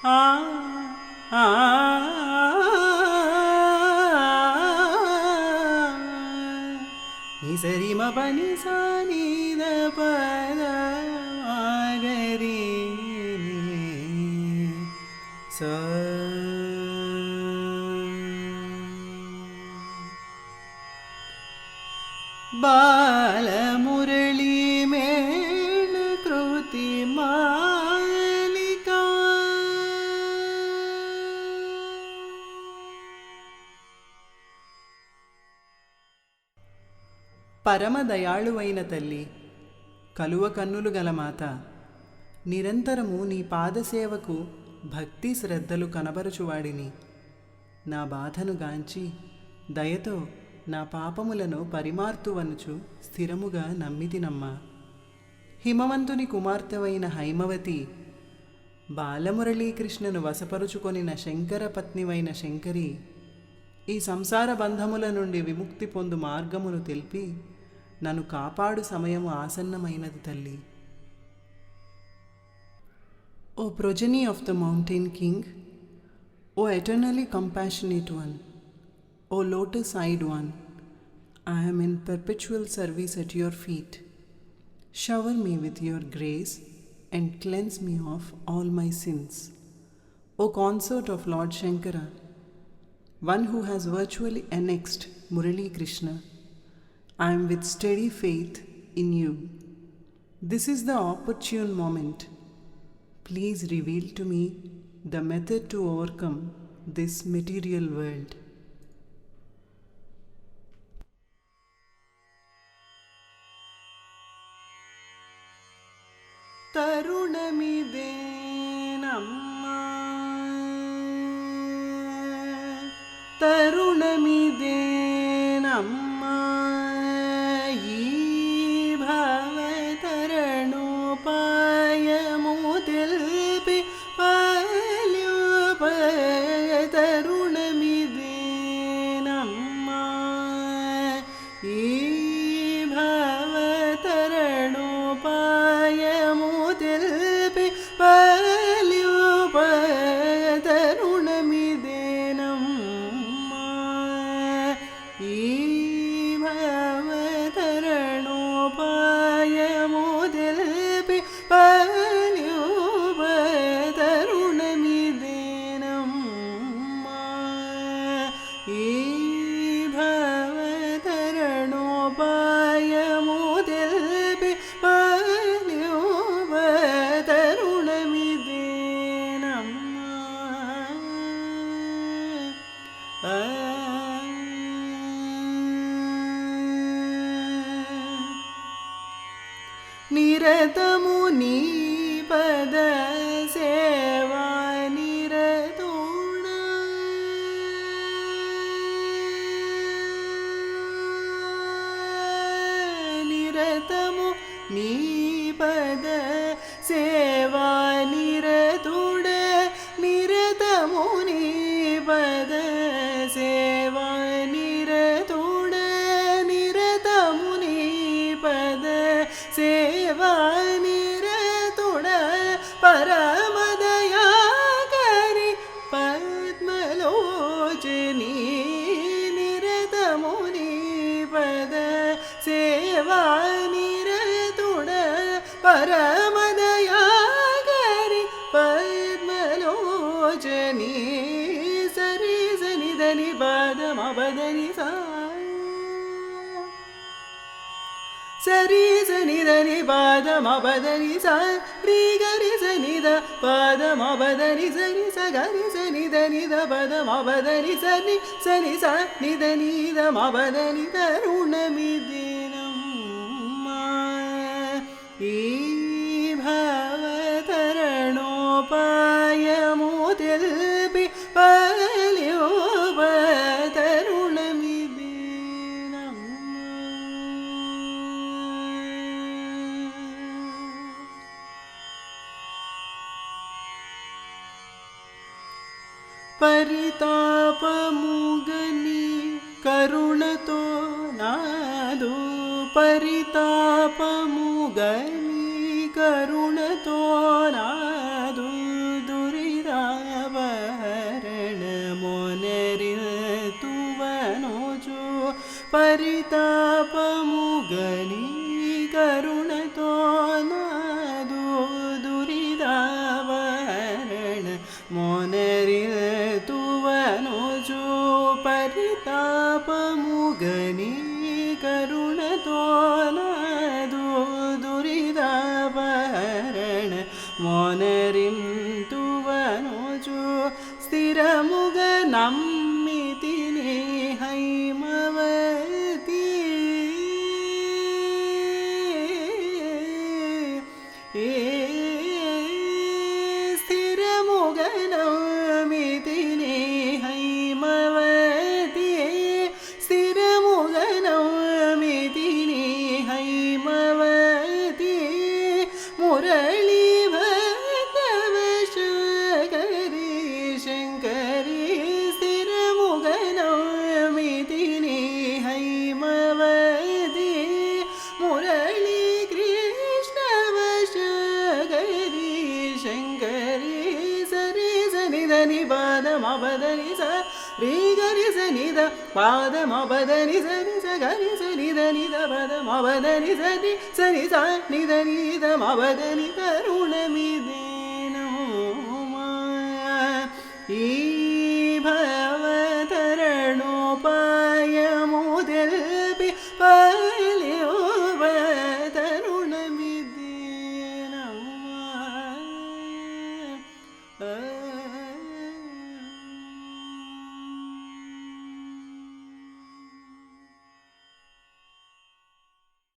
ఆ ఆ ని సరి మ పని సా ని ద ప ద మా గ రి ని సా. బాలమురళీ మేళ కృతి మాలికా పరమదయాళువైన తల్లి, కలువ కన్నులు గల మాత, నిరంతరము నీ పాదసేవకు భక్తి శ్రద్ధలు కనబరుచువాడిని. నా బాధను గాంచి దయతో నా పాపములను పరిమార్తువనుచు స్థిరముగా నమ్మితినమ్మా. హిమవంతుని కుమార్తెవైన హైమవతి, బాలమురళీకృష్ణను వశపరుచుకొనిన శంకర పత్నివైన శంకరి, ఈ సంసార బంధముల నుండి విముక్తి పొందు మార్గమును తెలిపి నన్ను కాపాడు సమయము ఆసన్నమైనది తల్లి. ఓ progeny of the mountain king, O eternally compassionate one, O lotus-eyed one, I am in perpetual service at your feet. Shower me with your grace and cleanse me of all my sins. O consort of Lord Shankara, one who has virtually annexed Murali Krishna, I am with steady faith in you. This is the opportune moment. Please reveal to me the method to overcome this material world. తరుణమిదేనమ్మా తరుణమిదేనమ్మా ఈ భవతరణోపాయము తెల్పి పాల్యోప తరుణమిదేనమ్మా ఈ భవతరణోపాయము తెల్పి పాల్యోప తరుణమిదేనమ్మా ఈ భవతరణోపాయము తెల్పి పాల్యోప తరుణమిదేనమ్మా ఈ భవతరణోపాయము తెల్పి పాల్యోప తరుణమిదేనమ్మా. నిరతము నీ పద సేవా నిరతుణ నిరతము నీ పద సేవా నిరతుడ నిరతము నీ పద సేవా నిరతుడ నిరతము నీ పద సేవా నిరతుడ పరమదయాకరి పద్మలోచని నిరతము నీ పద సేవా నిరతుడ పరమదయాకరి పద్మలోచని సరి సనిదని పాదమబదని సా సరి సనిదని పాదమబదని సా రి గరి సనిద పాదమబదని సరి సగరి సనిదని ద పదమబదని సని సని స నిదనిద మబదని తరుణమిదేనమ్మా ఈ భవతరణోపాయము తెల్పి పాల్యోప తరుణమిదేనమ్మా. పరితాపముగని కరుణతో నాదు పరితాపముగని కరుణతో నాదు దురిదా పరితాపముగని కరుణతో నాదు దురిదావరణ మోనరితువనుజు పరితాపముగని కరుణతో నాదు దురిదావరణ మోనరింతువనుజు స్థిరముగ నమ్మితిని హైమవతి స్థిరముగ నమ్మితిని హైమవతి స్థిరముగ నమ్మితిని హైమవతి మురళీ భక్తవశకరి శంకరి స్థిరముగ నమ్మితిని హైమవతి మురళీ కృష్ణ వశకరి శంకరి సరి సని దని పాదమబదని స రీ గరి సని ద పాదమబదని సరి స గరి సని దని ద పదమబదని సరి సని స ని దని ద మబదని తరుణమిదేనమా ఈ